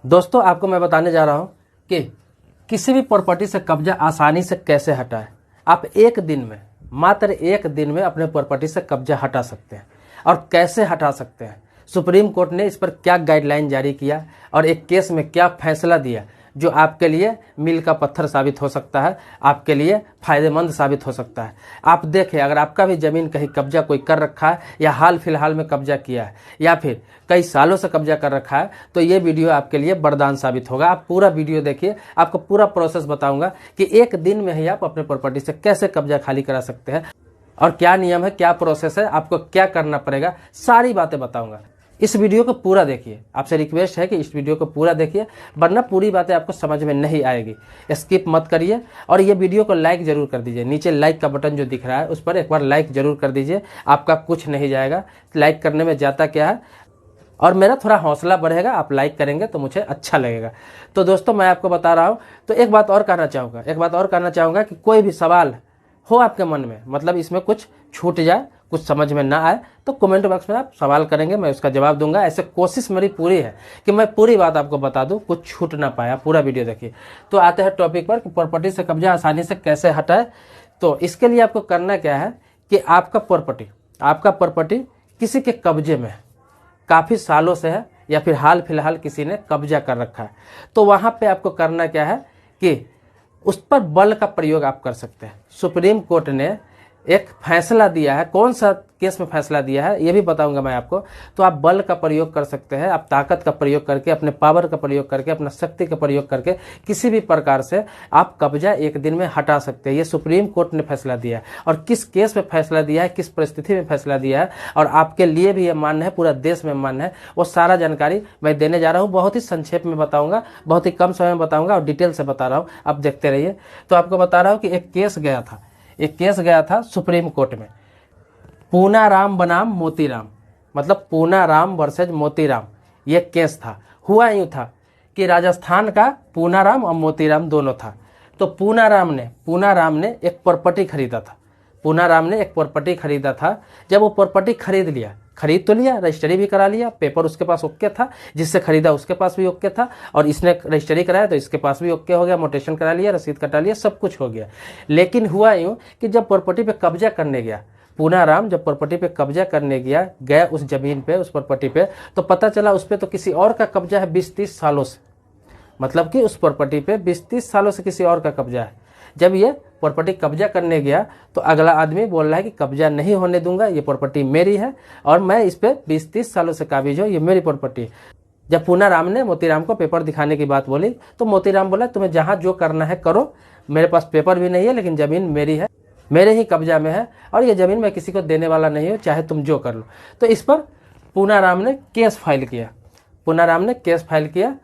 दोस्तों आपको मैं बताने जा रहा हूं कि किसी भी प्रॉपर्टी से कब्जा आसानी से कैसे हटाएं। आप एक दिन में, मात्र एक दिन में अपने प्रॉपर्टी से कब्जा हटा सकते हैं। और कैसे हटा सकते हैं, सुप्रीम कोर्ट ने इस पर क्या गाइडलाइन जारी किया और एक केस में क्या फैसला दिया जो आपके लिए मील का पत्थर साबित हो सकता है, आपके लिए फायदेमंद साबित हो सकता है। आप देखें, अगर आपका भी ज़मीन कहीं कब्जा कोई कर रखा है या हाल फिलहाल में कब्जा किया है या फिर कई सालों से कब्जा कर रखा है, तो ये वीडियो आपके लिए वरदान साबित होगा। आप पूरा वीडियो देखिए, आपको पूरा प्रोसेस बताऊंगा कि एक दिन में ही आप अपने प्रॉपर्टी से कैसे कब्जा खाली करा सकते हैं और क्या नियम है, क्या प्रोसेस है, आपको क्या करना पड़ेगा, सारी बातें बताऊंगा। इस वीडियो को पूरा देखिए। आपसे रिक्वेस्ट है कि इस वीडियो को पूरा देखिए, वरना पूरी बातें आपको समझ में नहीं आएगी। स्किप मत करिए और ये वीडियो को लाइक जरूर कर दीजिए। नीचे लाइक का बटन जो दिख रहा है उस पर एक बार लाइक जरूर कर दीजिए। आपका कुछ नहीं जाएगा, लाइक करने में जाता क्या है, और मेरा थोड़ा हौसला बढ़ेगा। आप लाइक करेंगे तो मुझे अच्छा लगेगा। तो दोस्तों मैं आपको बता रहा हूँ, तो एक बात और कहना चाहूँगा कि कोई भी सवाल हो आपके मन में, मतलब इसमें कुछ छूट जाए, कुछ समझ में ना आए, तो कमेंट बॉक्स में आप सवाल करेंगे, मैं उसका जवाब दूंगा। ऐसे कोशिश मेरी पूरी है कि मैं पूरी बात आपको बता दूं, कुछ छूट ना पाया। पूरा वीडियो देखिए। तो आते हैं टॉपिक पर कि प्रॉपर्टी से कब्जा आसानी से कैसे हटाए। तो इसके लिए आपको करना क्या है कि आपका प्रॉपर्टी किसी के कब्जे में है, काफ़ी सालों से है या फिर हाल फिलहाल किसी ने कब्जा कर रखा है, तो वहाँ पर आपको करना क्या है कि उस पर बल का प्रयोग आप कर सकते हैं। सुप्रीम कोर्ट ने एक फैसला दिया है, कौन सा केस में फैसला दिया है ये भी बताऊंगा मैं आपको। तो आप बल का प्रयोग कर सकते हैं, आप ताकत का प्रयोग करके, अपने पावर का प्रयोग करके, अपना शक्ति का प्रयोग करके किसी भी प्रकार से आप कब्जा एक दिन में हटा सकते हैं। ये सुप्रीम कोर्ट ने फैसला दिया है। और किस केस में फैसला दिया है, किस परिस्थिति में फैसला दिया है, और आपके लिए भी ये मान्य है, पूरा देश में मान्य है, वो सारा जानकारी मैं देने जा रहा हूँ। बहुत ही संक्षेप में बताऊंगा, बहुत ही कम समय में बताऊंगा और डिटेल से बता रहा हूँ, आप देखते रहिए। तो आपको बता रहा हूँ कि एक केस गया था सुप्रीम कोर्ट में, पूनाराम बनाम मोतीराम, मतलब पूनाराम वर्सेज मोतीराम। ये केस था। हुआ यूं था कि राजस्थान का पूनाराम और मोतीराम दोनों था। तो पूनाराम ने एक प्रॉपर्टी खरीदा था। जब वो प्रॉपर्टी खरीद तो लिया, रजिस्ट्री भी करा लिया, पेपर उसके पास ओके था, जिससे खरीदा उसके पास भी ओके था, और इसने रजिस्ट्री कराया तो इसके पास भी ओके हो गया, मोटेशन करा लिया, रसीद कटा लिया, सब कुछ हो गया। लेकिन हुआ यूं कि जब प्रॉपर्टी पे कब्जा करने गया पूनाराम, जब प्रॉपर्टी पे कब्जा करने गया उस जमीन पे, उस प्रॉपर्टी पे, तो पता चला उस पे तो किसी और का कब्जा है 20-30 सालों से। मतलब कि उस प्रॉपर्टी पे 20-30 सालों से किसी और का कब्जा है। जब ये प्रॉपर्टी कब्जा करने गया तो अगला आदमी बोल रहा है कि कब्जा नहीं होने दूंगा, ये प्रॉपर्टी मेरी है और मैं इस पे 20-30 सालों से काबिज हूँ, ये मेरी प्रॉपर्टी है। जब पूनाराम ने मोतीराम को पेपर दिखाने की बात बोली तो मोतीराम बोला तुम्हें जहाँ जो करना है करो, मेरे पास पेपर भी नहीं है, लेकिन जमीन मेरी है, मेरे ही कब्जा में है, और ये जमीन मैं किसी को देने वाला नहीं हूँ, चाहे तुम जो कर लो। तो इस पर पूनाराम ने केस फाइल किया।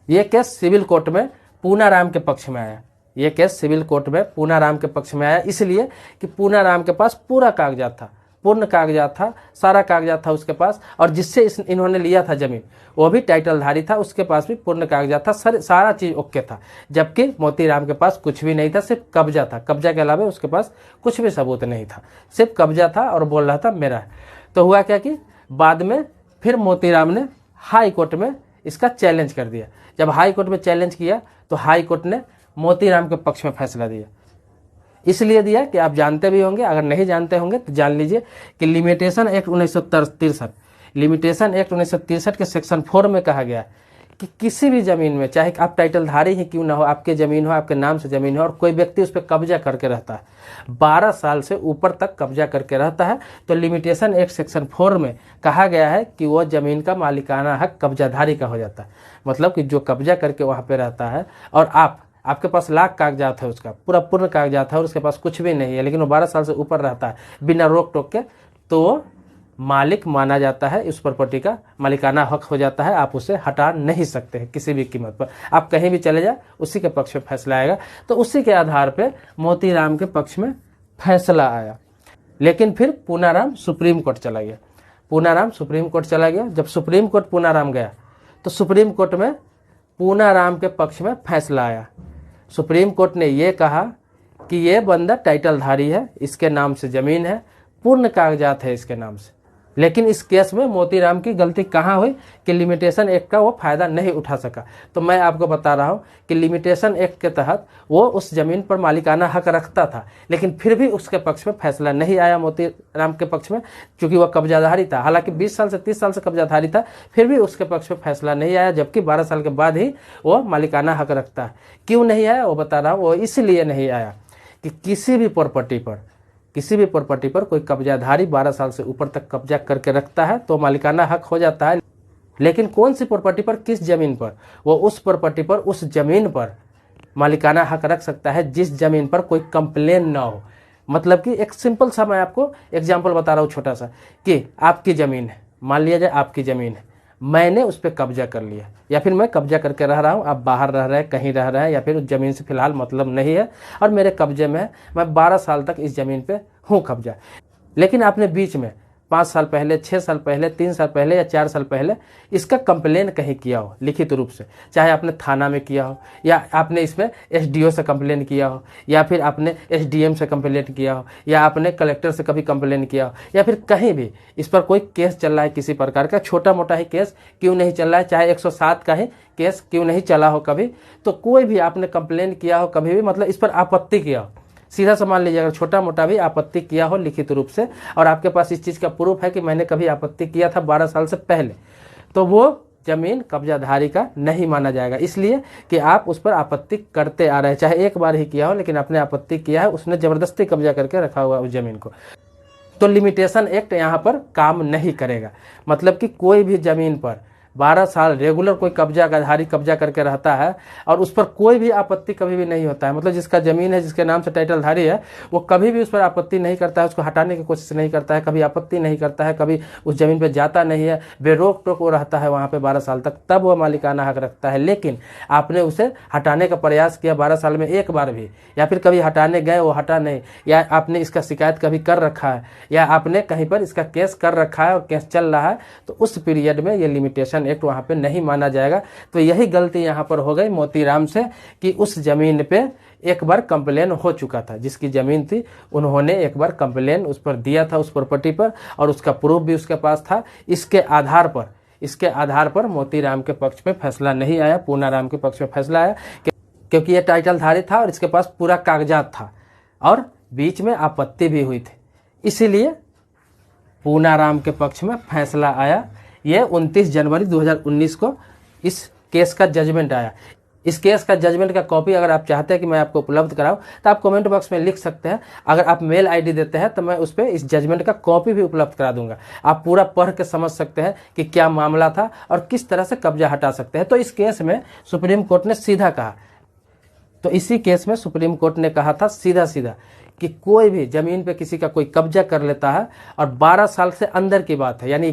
ये केस सिविल कोर्ट में पूनाराम के पक्ष में आया। इसलिए कि पूनाराम के पास पूर्ण कागजात था, सारा कागजात था उसके पास, और जिससे इन्होंने लिया था जमीन वो भी टाइटलधारी था, उसके पास भी पूर्ण कागजात था, सारा चीज ओके था। जबकि मोतीराम के पास कुछ भी नहीं था, सिर्फ कब्जा था। कब्जा के अलावा उसके पास कुछ भी सबूत नहीं था, सिर्फ कब्जा था और बोल रहा था मेरा है। तो हुआ क्या कि बाद में फिर मोतीराम ने हाई कोर्ट में इसका चैलेंज कर दिया। जब हाई कोर्ट में चैलेंज किया तो हाई कोर्ट ने मोतीराम के पक्ष में फैसला दिया। इसलिए दिया कि आप जानते भी होंगे, अगर नहीं जानते होंगे तो जान लीजिए कि लिमिटेशन एक्ट 1963 के सेक्शन 4 में कहा गया कि किसी भी जमीन में, चाहे आप टाइटलधारी ही क्यों ना हो, आपके जमीन हो, आपके नाम से जमीन हो, और कोई व्यक्ति उस पर कब्जा करके रहता है, 12 साल से ऊपर तक कब्जा करके रहता है, तो लिमिटेशन एक्ट सेक्शन 4 में कहा गया है कि वो जमीन का मालिकाना हक कब्जाधारी का हो जाता है। मतलब कि जो कब्जा करके वहाँ पे रहता है और आपके पास लाख कागजात है, उसका पूर्ण कागजात है और उसके पास कुछ भी नहीं है, लेकिन वो 12 साल से ऊपर रहता है बिना रोक टोक के, तो वो मालिक माना जाता है, इस प्रॉपर्टी का मालिकाना हक हो जाता है। आप उसे हटा नहीं सकते हैं किसी भी कीमत पर। आप कहीं भी चले जाए उसी के पक्ष में फैसला आएगा। तो उसी के आधार पे मोतीराम के पक्ष में फैसला आया। लेकिन फिर पूनाराम सुप्रीम कोर्ट चला गया। जब सुप्रीम कोर्ट पूनाराम गया तो सुप्रीम कोर्ट में पूनाराम के पक्ष में फैसला आया। सुप्रीम कोर्ट ने यह कहा कि ये बंदा टाइटलधारी है, इसके नाम से जमीन है, पूर्ण कागजात है इसके नाम से, लेकिन इस केस में मोतीराम की गलती कहाँ हुई कि लिमिटेशन एक्ट का वो फायदा नहीं उठा सका। तो मैं आपको बता रहा हूँ कि लिमिटेशन एक्ट के तहत वो उस जमीन पर मालिकाना हक रखता था, लेकिन फिर भी उसके पक्ष में फैसला नहीं आया मोतीराम के पक्ष में, क्योंकि वह कब्जाधारी था। हालांकि 20 साल से 30 साल से कब्जाधारी था, फिर भी उसके पक्ष में फैसला नहीं आया, जबकि 12 साल के बाद ही वो मालिकाना हक रखता है। क्यों नहीं आया वो बता रहा हूँ। वो इसलिए नहीं आया कि किसी भी प्रॉपर्टी पर कोई कब्जाधारी 12 साल से ऊपर तक कब्जा करके रखता है तो मालिकाना हक हो जाता है। लेकिन कौन सी प्रॉपर्टी पर, किस जमीन पर, वो उस प्रॉपर्टी पर, उस जमीन पर मालिकाना हक रख सकता है जिस जमीन पर कोई कंप्लेन ना हो। मतलब कि एक सिंपल सा मैं आपको एग्जांपल बता रहा हूँ छोटा सा, कि आपकी ज़मीन है, मान लिया जाए आपकी ज़मीन है, मैंने उस पर कब्जा कर लिया, या फिर मैं कब्जा करके रह रहा हूँ, आप बाहर रह रहे हैं, कहीं रह रहे हैं, या फिर उस ज़मीन से फिलहाल मतलब नहीं है और मेरे कब्जे में है, मैं 12 साल तक इस ज़मीन पे हूँ कब्जा। लेकिन आपने बीच में 5 साल पहले, 6 साल पहले, 3 साल पहले या 4 साल पहले इसका कंप्लेन कहीं किया हो लिखित रूप से, चाहे आपने थाना में किया हो, या आपने इसमें एसडीओ से कंप्लेन किया हो, या फिर आपने एसडीएम से कंप्लेन किया हो, या आपने कलेक्टर से कभी कंप्लेन किया हो, या फिर कहीं भी इस पर कोई केस चल रहा है किसी प्रकार का, छोटा मोटा ही केस क्यों नहीं चल रहा है, चाहे 107 का ही केस क्यों नहीं चला हो कभी, तो कोई भी आपने कंप्लेन किया हो कभी भी, मतलब इस पर आपत्ति किया हो, सीधा सा मान लीजिए अगर छोटा मोटा भी आपत्ति किया हो लिखित रूप से, और आपके पास इस चीज़ का प्रूफ है कि मैंने कभी आपत्ति किया था 12 साल से पहले, तो वो जमीन कब्जाधारी का नहीं माना जाएगा, इसलिए कि आप उस पर आपत्ति करते आ रहे हैं, चाहे एक बार ही किया हो, लेकिन आपने आपत्ति किया है, उसने ज़बरदस्ती कब्जा करके रखा हुआ उस जमीन को। तो लिमिटेशन एक्ट यहाँ पर काम नहीं करेगा। मतलब कि कोई भी ज़मीन पर 12 साल रेगुलर कोई कब्जाधारी कब्जा करके रहता है और उस पर कोई भी आपत्ति कभी भी नहीं होता है, मतलब जिसका ज़मीन है, जिसके नाम से टाइटलधारी है, वो कभी भी उस पर आपत्ति नहीं करता है, उसको हटाने की कोशिश नहीं करता है, कभी आपत्ति नहीं करता है, कभी उस ज़मीन पर जाता नहीं है, बेरोक टोक वो रहता है वहाँ पर 12 साल तक, तब वह मालिकाना हक रखता है। लेकिन आपने उसे हटाने का प्रयास किया 12 साल में एक बार भी, या फिर कभी हटाने गए वो हटा नहीं, या आपने इसका शिकायत कभी कर रखा है, या आपने कहीं पर इसका केस कर रखा है और केस चल रहा है, तो उस पीरियड में ये लिमिटेशन एक्ट वहाँ पे नहीं माना जाएगा। तो यही गलती यहाँ पर हो गई मोतीराम से कि उस जमीन पे एक बार कंप्लेन हो चुका था, जिसकी जमीन थी उन्होंने एक बार कंप्लेन उस पर दिया था, उस प्रॉपर्टी पर, और उसका प्रूफ भी उसके पास था। इसके आधार पर मोतीराम के पक्ष में फैसला नहीं आया, पूनाराम के पक्ष में फैसला आया, क्योंकि ये टाइटलधारी था और इसके पास पूरा कागजात था और बीच में आपत्ति भी हुई थी, इसीलिए पूनाराम के पक्ष में फैसला आया। ये 29 जनवरी 2019 को इस केस का जजमेंट आया। इस केस का जजमेंट का कॉपी अगर आप चाहते हैं कि मैं आपको उपलब्ध कराऊं तो आप कमेंट बॉक्स में लिख सकते हैं। अगर आप मेल आईडी देते हैं तो मैं उस पर इस जजमेंट का कॉपी भी उपलब्ध करा दूंगा। आप पूरा पढ़ के समझ सकते हैं कि क्या मामला था और किस तरह से कब्जा हटा सकते हैं। तो इस केस में सुप्रीम कोर्ट ने सीधा कहा, तो इसी केस में सुप्रीम कोर्ट ने कहा था सीधा सीधा कि कोई भी जमीन पे किसी का कोई कब्जा कर लेता है और 12 साल से अंदर की बात है, यानी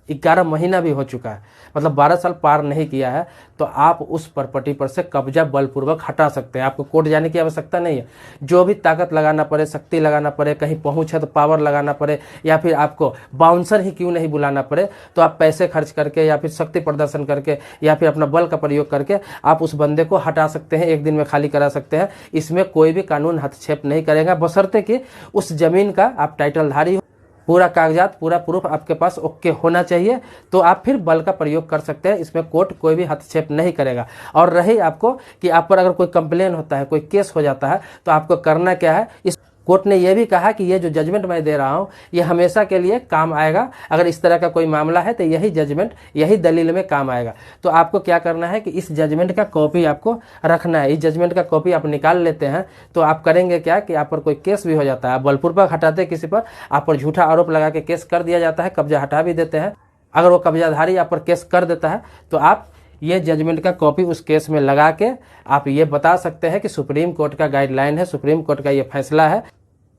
11 महीना भी हो चुका है, मतलब 12 साल पार नहीं किया है, तो आप उस प्रॉपर्टी पर से कब्जा बलपूर्वक हटा सकते हैं। आपको कोर्ट जाने की आवश्यकता नहीं है। जो भी ताकत लगाना पड़े, शक्ति लगाना पड़े, कहीं पहुंच है तो पावर लगाना पड़े, या फिर आपको बाउंसर ही क्यों नहीं बुलाना पड़े, तो आप पैसे खर्च करके या फिर शक्ति प्रदर्शन करके या फिर अपना बल का प्रयोग करके आप उस बंदे को हटा सकते हैं, एक दिन में खाली करा सकते हैं। इसमें कोई भी कानून हस्तक्षेप नहीं करेगा, बशर्ते कि उस जमीन का आप टाइटलधारी, पूरा कागजात, पूरा प्रूफ आपके पास ओके होना चाहिए, तो आप फिर बल का प्रयोग कर सकते हैं। इसमें कोर्ट कोई भी हस्तक्षेप नहीं करेगा। और रही आपको कि आप पर अगर कोई कंप्लेन होता है, कोई केस हो जाता है, तो आपको करना क्या है, इस कोर्ट ने यह भी कहा कि ये जो जजमेंट मैं दे रहा हूँ ये हमेशा के लिए काम आएगा। अगर इस तरह का कोई मामला है तो यही जजमेंट, यही दलील में काम आएगा। तो आपको क्या करना है कि इस जजमेंट का कॉपी आपको रखना है। इस जजमेंट का कॉपी आप निकाल लेते हैं तो आप करेंगे क्या कि आप पर कोई केस भी हो जाता है, बलपूर्वक हटाते किसी पर, आप पर झूठा आरोप लगा के केस कर दिया जाता है, कब्जा हटा भी देते हैं। अगर वो कब्जाधारी आप पर केस कर देता है तो आप ये जजमेंट का कॉपी उस केस में लगा के आप ये बता सकते हैं कि सुप्रीम कोर्ट का गाइडलाइन है, सुप्रीम कोर्ट का ये फैसला है।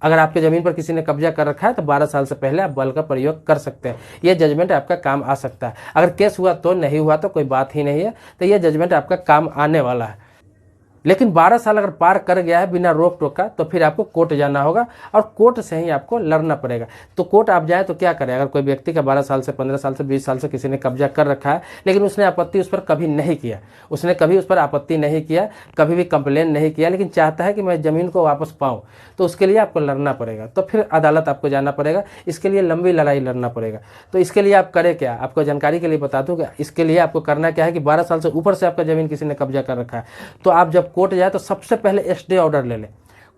अगर आपके ज़मीन पर किसी ने कब्जा कर रखा है तो 12 साल से पहले आप बल का प्रयोग कर सकते हैं। ये जजमेंट आपका काम आ सकता है। अगर केस हुआ तो, नहीं हुआ तो कोई बात ही नहीं है, तो ये जजमेंट आपका काम आने वाला है। लेकिन 12 साल अगर पार कर गया है बिना रोक टोक का, तो फिर आपको कोर्ट जाना होगा और कोर्ट से ही आपको लड़ना पड़ेगा। तो कोर्ट आप जाए तो क्या करें, अगर कोई व्यक्ति का 12 साल से 15 साल से 20 साल से किसी ने कब्जा कर रखा है, लेकिन उसने आपत्ति उस पर कभी नहीं किया, उसने कभी उस पर आपत्ति नहीं किया, कभी भी कंप्लेन नहीं किया, लेकिन चाहता है कि मैं ज़मीन को वापस पाऊँ, तो उसके लिए आपको लड़ना पड़ेगा। तो फिर अदालत आपको जाना पड़ेगा, इसके लिए लंबी लड़ाई लड़ना पड़ेगा। तो इसके लिए आप करें क्या, आपको जानकारी के लिए बता दूँ कि इसके लिए आपको करना क्या है कि 12 साल से ऊपर से आपका ज़मीन किसी ने कब्जा कर रखा है, तो आप जब कोर्ट जाए तो सबसे पहले स्टे ऑर्डर ले लें।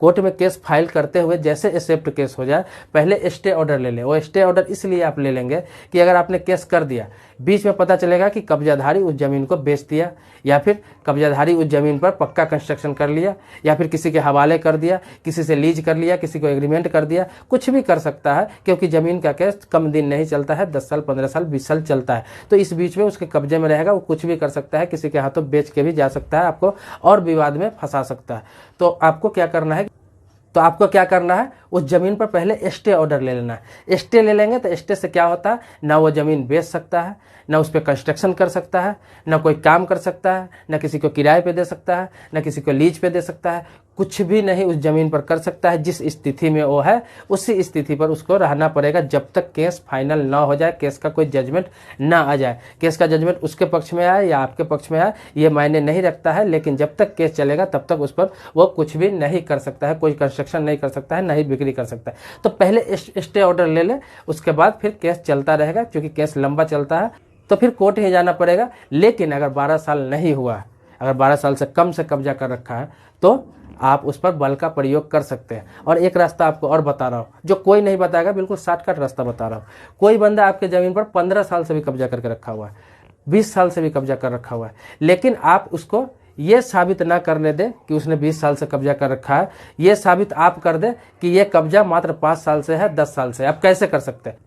कोर्ट में केस फाइल करते हुए जैसे एक्सेप्ट केस हो जाए, पहले स्टे ऑर्डर ले लें। वो स्टे ऑर्डर इसलिए आप ले लेंगे कि अगर आपने केस कर दिया, बीच में पता चलेगा कि कब्जाधारी उस जमीन को बेच दिया, या फिर कब्जाधारी उस जमीन पर पक्का कंस्ट्रक्शन कर लिया, या फिर किसी के हवाले कर दिया, किसी से लीज कर लिया, किसी को एग्रीमेंट कर दिया, कुछ भी कर सकता है, क्योंकि जमीन का केस कम दिन नहीं चलता है, 10 साल 15 साल 20 साल चलता है। तो इस बीच में उसके कब्जे में रहेगा, वो कुछ भी कर सकता है, किसी के हाथों बेच के भी जा सकता है, आपको और विवाद में फंसा सकता है। तो आपको क्या करना है, उस जमीन पर पहले स्टे ऑर्डर ले लेना है। स्टे ले लेंगे तो स्टे से क्या होता है, ना वो जमीन बेच सकता है, ना उस पर कंस्ट्रक्शन कर सकता है, ना कोई काम कर सकता है, ना किसी को किराए पे दे सकता है, ना किसी को लीज पे दे सकता है, कुछ भी नहीं उस जमीन पर कर सकता है। जिस स्थिति में वो है उसी स्थिति पर उसको रहना पड़ेगा जब तक केस फाइनल ना हो जाए, केस का कोई जजमेंट ना आ जाए। केस का जजमेंट उसके पक्ष में आए या आपके पक्ष में आए ये मायने नहीं रखता है, लेकिन जब तक केस चलेगा तब तक उस पर वो कुछ भी नहीं कर सकता है, कोई कंस्ट्रक्शन नहीं कर सकता है, ना ही बिक्री कर सकता है। तो पहले स्टे ऑर्डर ले ले, उसके बाद फिर केस चलता रहेगा, क्योंकि केस लंबा चलता है तो फिर कोर्ट ही जाना पड़ेगा। लेकिन अगर 12 साल नहीं हुआ है, अगर 12 साल से कम से कब्जा कर रखा है, तो आप उस पर बल का प्रयोग कर सकते हैं। और एक रास्ता आपको और बता रहा हूँ, जो कोई नहीं बताएगा, बिल्कुल शॉर्टकट रास्ता बता रहा हूँ। कोई बंदा आपके ज़मीन पर 15 साल से भी कब्जा करके रखा हुआ है, 20 साल से भी कब्जा कर रखा हुआ है, लेकिन आप उसको ये साबित ना करने दे कि उसने 20 साल से कब्जा कर रखा है, ये साबित आप कर दे कि ये कब्जा मात्र 5 साल से है, 10 साल से। आप कैसे कर सकते हैं?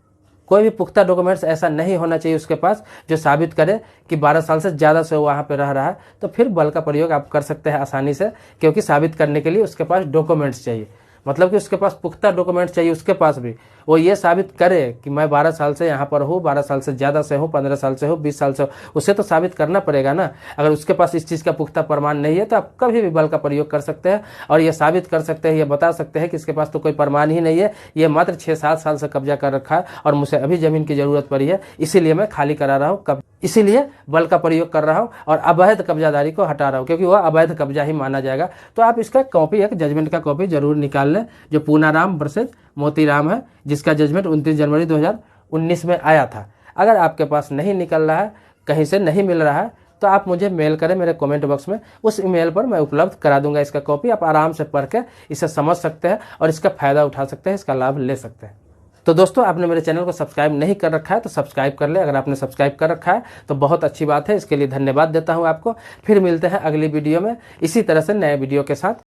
कोई भी पुख्ता डॉक्यूमेंट्स ऐसा नहीं होना चाहिए उसके पास जो साबित करे कि 12 साल से ज़्यादा से वहाँ पे रह रहा है। तो फिर बल का प्रयोग आप कर सकते हैं आसानी से, क्योंकि साबित करने के लिए उसके पास डॉक्यूमेंट्स चाहिए, मतलब कि उसके पास पुख्ता डॉक्यूमेंट्स चाहिए। उसके पास भी वो ये साबित करे कि मैं 12 साल से यहाँ पर हूँ, 12 साल से ज़्यादा से हूँ, 15 साल से हूँ, 20 साल से हूँ, उसे तो साबित करना पड़ेगा ना। अगर उसके पास इस चीज़ का पुख्ता प्रमाण नहीं है तो आप कभी भी बल का प्रयोग कर सकते हैं और ये साबित कर सकते हैं, ये बता सकते हैं कि इसके पास तो कोई प्रमाण ही नहीं है, ये मात्र 6-7 साल से कब्जा कर रखा है और मुझे अभी ज़मीन की ज़रूरत पड़ी है, इसीलिए मैं खाली करा रहा हूँ, इसीलिए बल का प्रयोग कर रहा हूँ और अवैध कब्जादारी को हटा रहा हूँ, क्योंकि वह अवैध कब्जा ही माना जाएगा। तो आप इसका कॉपी, एक जजमेंट का कॉपी जरूर निकाल लें, जो पूनाराम वर्सेस मोतीराम है, जिसका जजमेंट 29 जनवरी 2019 में आया था। अगर आपके पास नहीं निकल रहा है, कहीं से नहीं मिल रहा है, तो आप मुझे मेल करें मेरे कमेंट बॉक्स में, उस ईमेल पर मैं उपलब्ध करा दूंगा इसका कॉपी। आप आराम से पढ़ के इसे समझ सकते हैं और इसका फ़ायदा उठा सकते हैं, इसका लाभ ले सकते हैं। तो दोस्तों, आपने मेरे चैनल को सब्सक्राइब नहीं कर रखा है तो सब्सक्राइब कर ले। अगर आपने सब्सक्राइब कर रखा है तो बहुत अच्छी बात है, इसके लिए धन्यवाद देता हूं आपको। फिर मिलते हैं अगली वीडियो में इसी तरह से नए वीडियो के साथ।